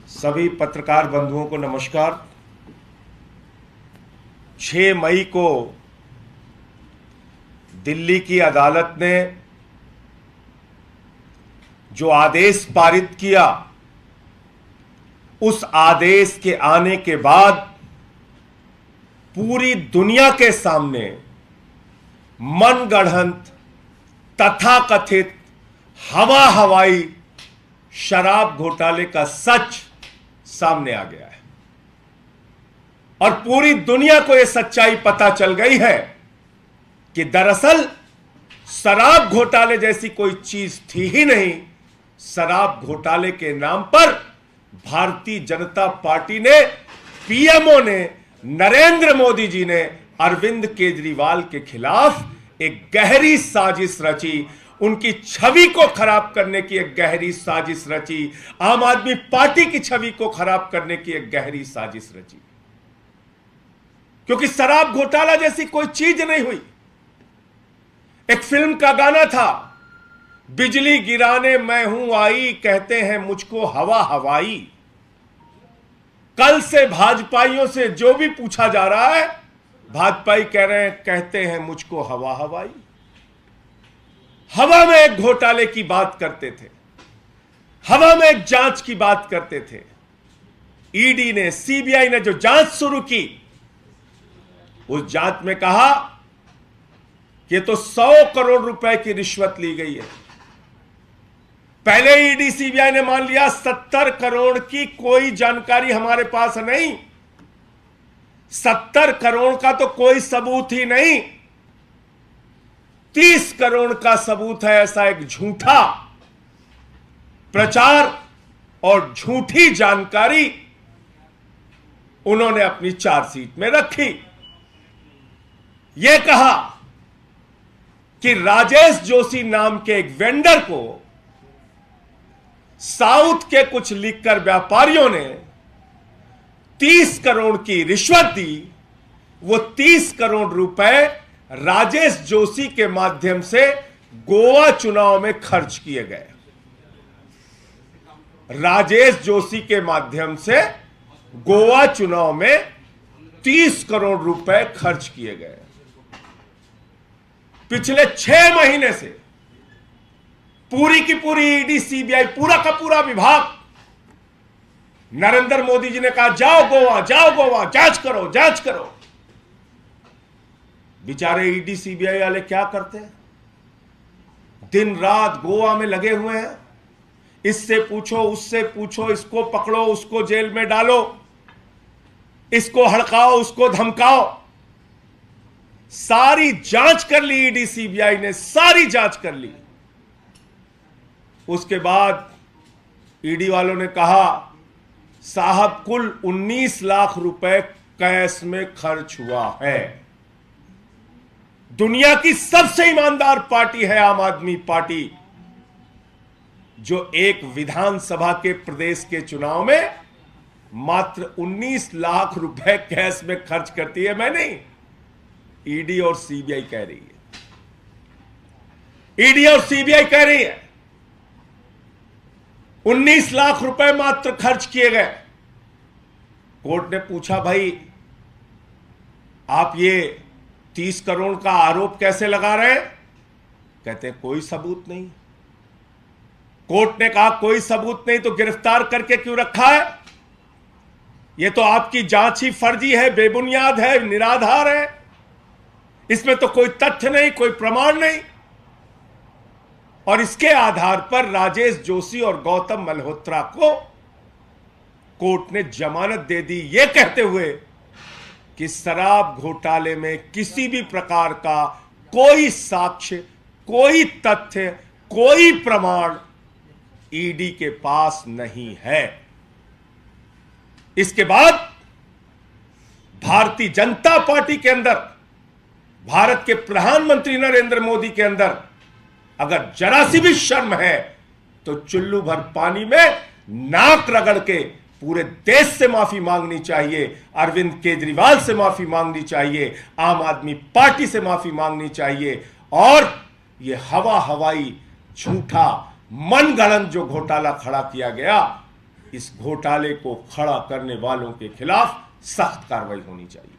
सभी पत्रकार बंधुओं को नमस्कार। 6 मई को दिल्ली की अदालत ने जो आदेश पारित किया, उस आदेश के आने के बाद पूरी दुनिया के सामने मनगढ़ंत तथाकथित हवा हवाई शराब घोटाले का सच सामने आ गया है और पूरी दुनिया को यह सच्चाई पता चल गई है कि दरअसल शराब घोटाले जैसी कोई चीज थी ही नहीं। शराब घोटाले के नाम पर भारतीय जनता पार्टी ने, पीएमओ ने, नरेंद्र मोदी जी ने अरविंद केजरीवाल के खिलाफ एक गहरी साजिश रची, उनकी छवि को खराब करने की एक गहरी साजिश रची, आम आदमी पार्टी की छवि को खराब करने की एक गहरी साजिश रची। क्योंकि शराब घोटाला जैसी कोई चीज नहीं हुई। एक फिल्म का गाना था, बिजली गिराने मैं हूं आई, कहते हैं मुझको हवा हवाई। कल से भाजपाइयों से जो भी पूछा जा रहा है, भाजपाई कह रहे हैं, कहते हैं मुझको हवा हवाई। हवा में एक घोटाले की बात करते थे, हवा में एक जांच की बात करते थे। ईडी ने, सीबीआई ने जो जांच शुरू की, उस जांच में कहा कि तो 100 करोड़ रुपए की रिश्वत ली गई है। पहले ईडी सीबीआई ने मान लिया 70 करोड़ की कोई जानकारी हमारे पास नहीं, 70 करोड़ का तो कोई सबूत ही नहीं, 30 करोड़ का सबूत है। ऐसा एक झूठा प्रचार और झूठी जानकारी उन्होंने अपनी चार्जशीट में रखी। यह कहा कि राजेश जोशी नाम के एक वेंडर को साउथ के कुछ लिकर व्यापारियों ने 30 करोड़ की रिश्वत दी। वो 30 करोड़ रुपए राजेश जोशी के माध्यम से गोवा चुनाव में खर्च किए गए। राजेश जोशी के माध्यम से गोवा चुनाव में 30 करोड़ रुपए खर्च किए गए। पिछले 6 महीने से पूरी की पूरी ईडी, सीबीआई, पूरा का पूरा विभाग, नरेंद्र मोदी जी ने कहा जाओ गोवा, जाओ गोवा, जांच करो, जांच करो। बेचारे ईडी सीबीआई वाले क्या करते हैं? दिन रात गोवा में लगे हुए हैं। इससे पूछो, उससे पूछो, इसको पकड़ो, उसको जेल में डालो, इसको हड़काओ, उसको धमकाओ। सारी जांच कर ली ईडी सीबीआई ने, सारी जांच कर ली। उसके बाद ईडी वालों ने कहा साहब कुल 19 लाख रुपए कैश में खर्च हुआ है। दुनिया की सबसे ईमानदार पार्टी है आम आदमी पार्टी, जो एक विधानसभा के प्रदेश के चुनाव में मात्र 19 लाख रुपए कैश में खर्च करती है। मैं नहीं, ईडी और सीबीआई कह रही है। ईडी और सीबीआई कह रही है 19 लाख रुपए मात्र खर्च किए गए। कोर्ट ने पूछा भाई आप ये 30 करोड़ का आरोप कैसे लगा रहे हैं? कहते हैं कोई सबूत नहीं। कोर्ट ने कहा कोई सबूत नहीं तो गिरफ्तार करके क्यों रखा है? यह तो आपकी जांच ही फर्जी है, बेबुनियाद है, निराधार है, इसमें तो कोई तथ्य नहीं, कोई प्रमाण नहीं। और इसके आधार पर राजेश जोशी और गौतम मल्होत्रा को कोर्ट ने जमानत दे दी, यह कहते हुए कि शराब घोटाले में किसी भी प्रकार का कोई साक्ष्य, कोई तथ्य, कोई प्रमाण ईडी के पास नहीं है। इसके बाद भारतीय जनता पार्टी के अंदर, भारत के प्रधानमंत्री नरेंद्र मोदी के अंदर अगर जरा सी भी शर्म है तो चुल्लू भर पानी में नाक रगड़ के पूरे देश से माफी मांगनी चाहिए, अरविंद केजरीवाल से माफी मांगनी चाहिए, आम आदमी पार्टी से माफी मांगनी चाहिए। और यह हवा हवाई झूठा मनगढ़ंत जो घोटाला खड़ा किया गया, इस घोटाले को खड़ा करने वालों के खिलाफ सख्त कार्रवाई होनी चाहिए।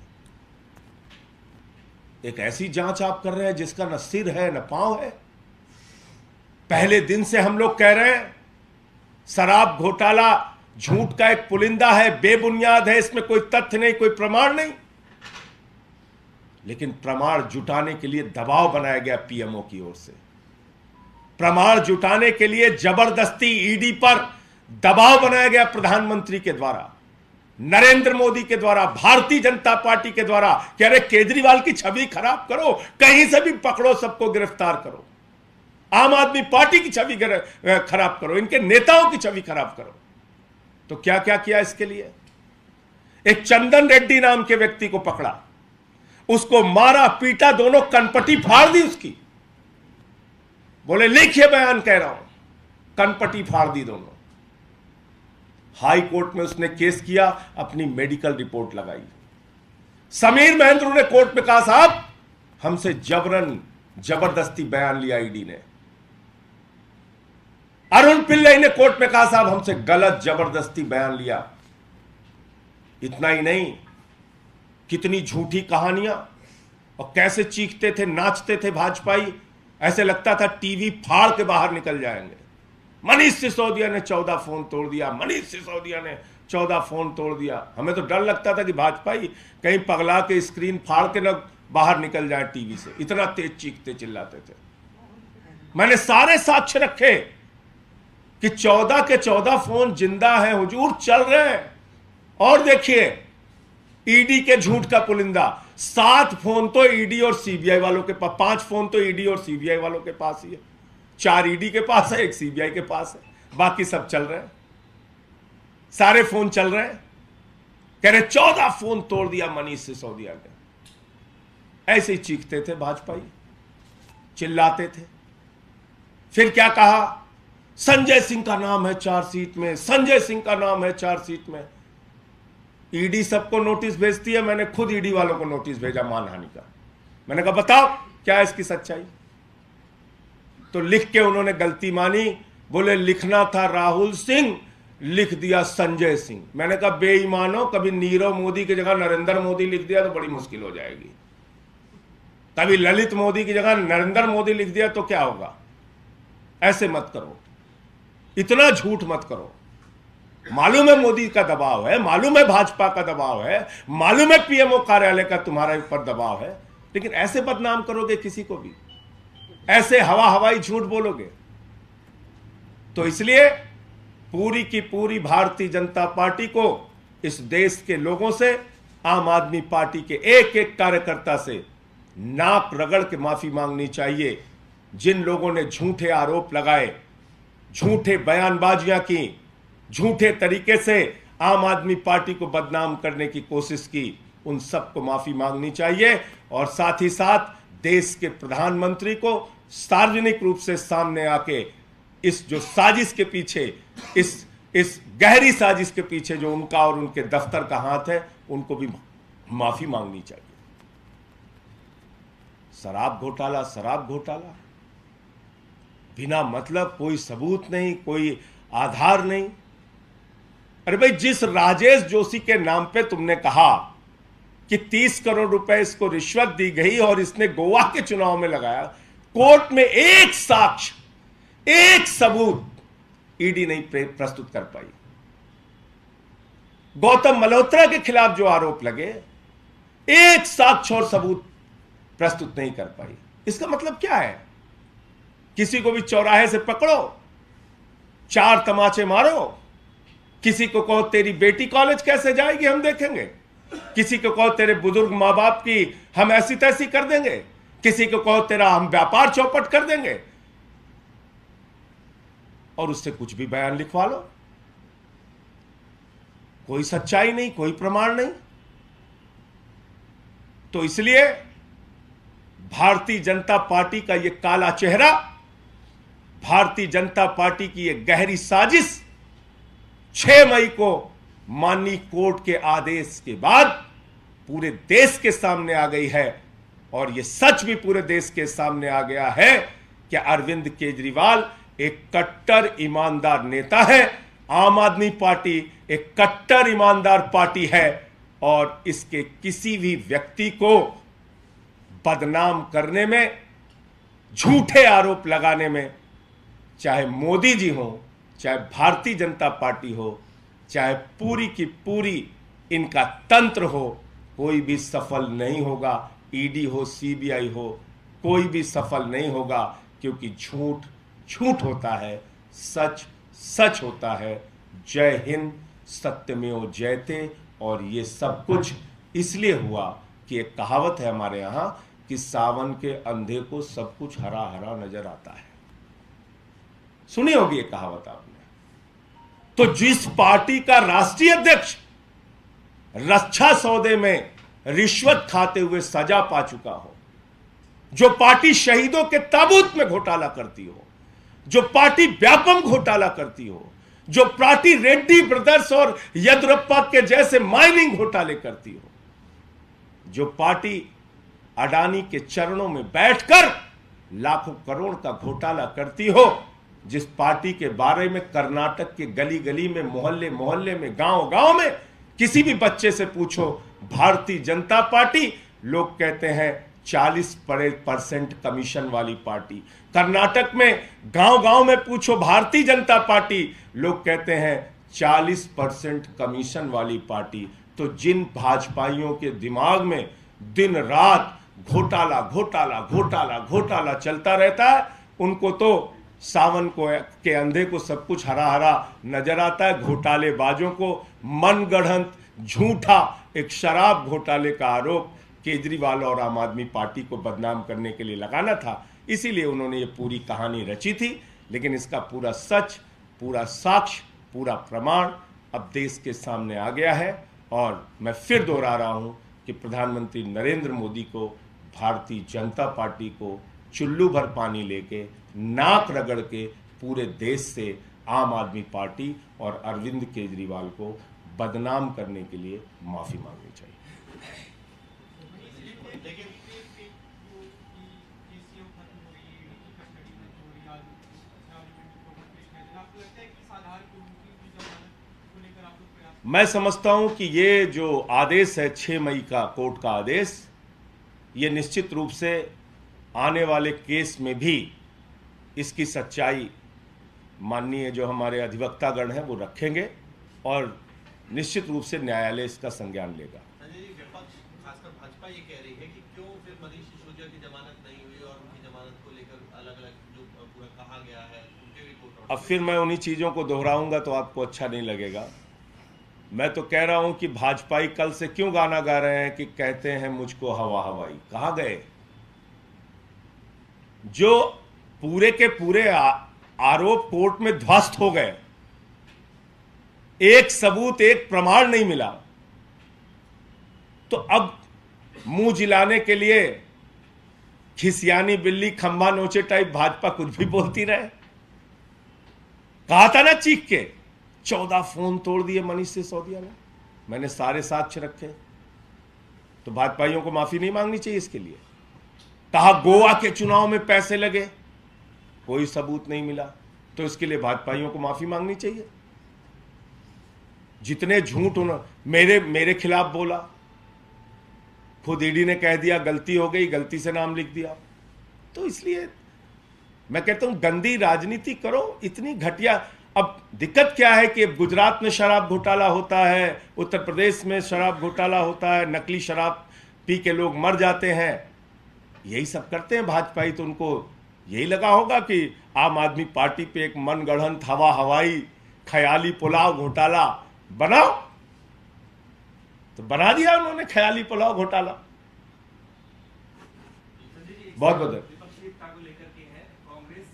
एक ऐसी जांच आप कर रहे हैं जिसका न सिर है न पांव है। पहले दिन से हम लोग कह रहे हैं शराब घोटाला झूठ का एक पुलिंदा है, बेबुनियाद है, इसमें कोई तथ्य नहीं, कोई प्रमाण नहीं। लेकिन प्रमाण जुटाने के लिए दबाव बनाया गया पीएमओ की ओर से। प्रमाण जुटाने के लिए जबरदस्ती ईडी पर दबाव बनाया गया प्रधानमंत्री के द्वारा, नरेंद्र मोदी के द्वारा, भारतीय जनता पार्टी के द्वारा कि अरे केजरीवाल की छवि खराब करो, कहीं से भी पकड़ो, सबको गिरफ्तार करो, आम आदमी पार्टी की छवि खराब करो, इनके नेताओं की छवि खराब करो। तो क्या क्या किया इसके लिए? एक चंदन रेड्डी नाम के व्यक्ति को पकड़ा, उसको मारा पीटा, दोनों कनपटी फाड़ दी उसकी। बोले लिखिए बयान, कह रहा हूं, कनपटी फाड़ दी दोनों। हाई कोर्ट में उसने केस किया, अपनी मेडिकल रिपोर्ट लगाई। समीर महेंद्र ने कोर्ट में कहा साहब हमसे जबरन जबरदस्ती बयान लिया ईडी ने। अरुण पिल्लई ने कोर्ट में कहा साहब हमसे गलत जबरदस्ती बयान लिया। इतना ही नहीं, कितनी झूठी कहानियां, और कैसे चीखते थे, नाचते थे भाजपाई, ऐसे लगता था टीवी फाड़ के बाहर निकल जाएंगे। मनीष सिसोदिया ने 14 फोन तोड़ दिया, मनीष सिसोदिया ने 14 फोन तोड़ दिया। हमें तो डर लगता था कि भाजपाई कहीं पगला के स्क्रीन फाड़ के न बाहर निकल जाए टीवी से, इतना तेज चीखते चिल्लाते थे। मैंने सारे साक्ष्य रखे कि 14 के 14 फोन जिंदा हैं हुजूर, चल रहे हैं। और देखिए ईडी के झूठ का पुलिंदा, 7 फोन तो ईडी और सीबीआई वालों के पास, 5 फोन तो ईडी और सीबीआई वालों के पास ही है, 4 ईडी के पास है, 1 सीबीआई के पास है, बाकी सब चल रहे हैं, सारे फोन चल रहे हैं। कह रहे 14 फोन तोड़ दिया मनीष सिसोदिया ने। ऐसे ही चीखते थे भाजपाई, चिल्लाते थे। फिर क्या कहा, संजय सिंह का नाम है चार्जशीट में, संजय सिंह का नाम है चार्जशीट में। ईडी सबको नोटिस भेजती है, मैंने खुद ईडी वालों को नोटिस भेजा मानहानि का। मैंने कहा बताओ क्या है इसकी सच्चाई। तो लिख के उन्होंने गलती मानी, बोले लिखना था राहुल सिंह, लिख दिया संजय सिंह। मैंने कहा बेईमानो, कभी नीरव मोदी की जगह नरेंद्र मोदी लिख दिया तो बड़ी मुश्किल हो जाएगी, कभी ललित मोदी की जगह नरेंद्र मोदी लिख दिया तो क्या होगा। ऐसे मत करो, इतना झूठ मत करो। मालूम है मोदी का दबाव है, मालूम है भाजपा का दबाव है, मालूम है पीएमओ कार्यालय का तुम्हारे ऊपर दबाव है, लेकिन ऐसे बदनाम करोगे किसी को भी, ऐसे हवा हवाई झूठ बोलोगे। तो इसलिए पूरी की पूरी भारतीय जनता पार्टी को इस देश के लोगों से, आम आदमी पार्टी के एक एक कार्यकर्ता से नाक रगड़ के माफी मांगनी चाहिए। जिन लोगों ने झूठे आरोप लगाए, झूठे बयानबाजियां की, झूठे तरीके से आम आदमी पार्टी को बदनाम करने की कोशिश की, उन सबको माफी मांगनी चाहिए। और साथ ही साथ देश के प्रधानमंत्री को सार्वजनिक रूप से सामने आके इस जो साजिश के पीछे, इस गहरी साजिश के पीछे जो उनका और उनके दफ्तर का हाथ है, उनको भी माफी मांगनी चाहिए। शराब घोटाला, शराब घोटाला, बिना मतलब, कोई सबूत नहीं, कोई आधार नहीं। अरे भाई, जिस राजेश जोशी के नाम पे तुमने कहा कि 30 करोड़ रुपए इसको रिश्वत दी गई और इसने गोवा के चुनाव में लगाया, कोर्ट में एक साक्ष्य, एक सबूत ईडी नहीं प्रस्तुत कर पाई। गौतम मल्होत्रा के खिलाफ जो आरोप लगे, एक साक्ष्य और सबूत प्रस्तुत नहीं कर पाई। इसका मतलब क्या है? किसी को भी चौराहे से पकड़ो, 4 तमाचे मारो, किसी को कहो तेरी बेटी कॉलेज कैसे जाएगी हम देखेंगे, किसी को कहो तेरे बुजुर्ग मां बाप की हम ऐसी तैसी कर देंगे, किसी को कहो तेरा हम व्यापार चौपट कर देंगे, और उससे कुछ भी बयान लिखवा लो। कोई सच्चाई नहीं, कोई प्रमाण नहीं। तो इसलिए भारतीय जनता पार्टी का यह काला चेहरा, भारतीय जनता पार्टी की यह गहरी साजिश 6 मई को माननीय कोर्ट के आदेश के बाद पूरे देश के सामने आ गई है। और यह सच भी पूरे देश के सामने आ गया है कि अरविंद केजरीवाल एक कट्टर ईमानदार नेता है, आम आदमी पार्टी एक कट्टर ईमानदार पार्टी है और इसके किसी भी व्यक्ति को बदनाम करने में, झूठे आरोप लगाने में, चाहे मोदी जी हो, चाहे भारतीय जनता पार्टी हो, चाहे पूरी की पूरी इनका तंत्र हो, कोई भी सफल नहीं होगा। ईडी हो, सीबीआई हो, कोई भी सफल नहीं होगा, क्योंकि झूठ झूठ होता है, सच सच होता है। जय हिंद, सत्यमेव जयते। और ये सब कुछ इसलिए हुआ कि एक कहावत है हमारे यहां कि सावन के अंधे को सब कुछ हरा हरा नजर आता है। सुनी होगी ये कहावत आपने। तो जिस पार्टी का राष्ट्रीय अध्यक्ष रक्षा सौदे में रिश्वत खाते हुए सजा पा चुका हो, जो पार्टी शहीदों के ताबूत में घोटाला करती हो, जो पार्टी व्यापम घोटाला करती हो, जो पार्टी रेड्डी ब्रदर्स और येदियुरप्पा के जैसे माइनिंग घोटाले करती हो, जो पार्टी अडानी के चरणों में बैठकर लाखों करोड़ का घोटाला करती हो, जिस पार्टी के बारे में कर्नाटक के गली गली में, मोहल्ले मोहल्ले में, गांव गांव में किसी भी बच्चे से पूछो भारतीय जनता पार्टी, लोग कहते हैं 40% कमीशन वाली पार्टी। कर्नाटक में गांव गांव में पूछो भारतीय जनता पार्टी, लोग कहते हैं 40% कमीशन वाली पार्टी। तो जिन भाजपाइयों के दिमाग में दिन रात घोटाला घोटाला घोटाला घोटाला चलता रहता है, उनको तो सावन को के अंधे को सब कुछ हरा हरा नजर आता है। घोटालेबाजों को मनगढ़ंत झूठा एक शराब घोटाले का आरोप केजरीवाल और आम आदमी पार्टी को बदनाम करने के लिए लगाना था, इसीलिए उन्होंने ये पूरी कहानी रची थी। लेकिन इसका पूरा सच, पूरा साक्ष्य, पूरा प्रमाण अब देश के सामने आ गया है। और मैं फिर दोहरा रहा हूं कि प्रधानमंत्री नरेंद्र मोदी को, भारतीय जनता पार्टी को चुल्लू भर पानी लेके, नाक रगड़ के पूरे देश से आम आदमी पार्टी और अरविंद केजरीवाल को बदनाम करने के लिए माफी मांगनी चाहिए। मैं समझता हूं कि ये जो आदेश है 6 मई का कोर्ट का आदेश, ये निश्चित रूप से आने वाले केस में भी इसकी सच्चाई माननीय जो हमारे अधिवक्तागण हैं वो रखेंगे और निश्चित रूप से न्यायालय इसका संज्ञान लेगा। विपक्ष खासकर भाजपा ये कह रही है कि क्यों फिर मनीष सिसोदिया की जमानत नहीं हुई और उनकी जमानत को लेकर अलग-अलग जो पूरा कहा गया है उनके भी कोर्ट। अब फिर मैं उन्हीं चीज़ों को दोहराऊंगा तो आपको अच्छा नहीं लगेगा। मैं तो कह रहा हूं कि भाजपाई कल से क्यों गाना गा रहे हैं कि कहते हैं मुझको हवा हवाई। कहां गए? जो पूरे के पूरे आरोप कोर्ट में ध्वस्त हो गए, एक सबूत, एक प्रमाण नहीं मिला, तो अब मुंह जिलाने के लिए खिसियानी बिल्ली खंभा नोचे टाइप भाजपा कुछ भी बोलती रहे। कहा था ना चीख के, 14 फोन तोड़ दिए मनीष सिसोदिया ने, मैंने सारे साक्ष्य रखे। तो भाजपाइयों को माफी नहीं मांगनी चाहिए इसके लिए? कहा गोवा के चुनाव में पैसे लगे, कोई सबूत नहीं मिला, तो इसके लिए भाजपाइयों को माफी मांगनी चाहिए। जितने झूठ उन्होंने मेरे खिलाफ बोला, खुद ईडी ने कह दिया गलती हो गई, गलती से नाम लिख दिया। तो इसलिए मैं कहता हूं गंदी राजनीति करो, इतनी घटिया। अब दिक्कत क्या है कि गुजरात में शराब घोटाला होता है, उत्तर प्रदेश में शराब घोटाला होता है, नकली शराब पी के लोग मर जाते हैं, यही सब करते हैं भाजपाई। तो उनको यही लगा होगा कि आम आदमी पार्टी पे एक मनगढ़ंत हवा हवाई ख्याली पुलाव घोटाला बनाओ, तो बना दिया उन्होंने ख्याली पुलाव घोटाला। बहुत बहुत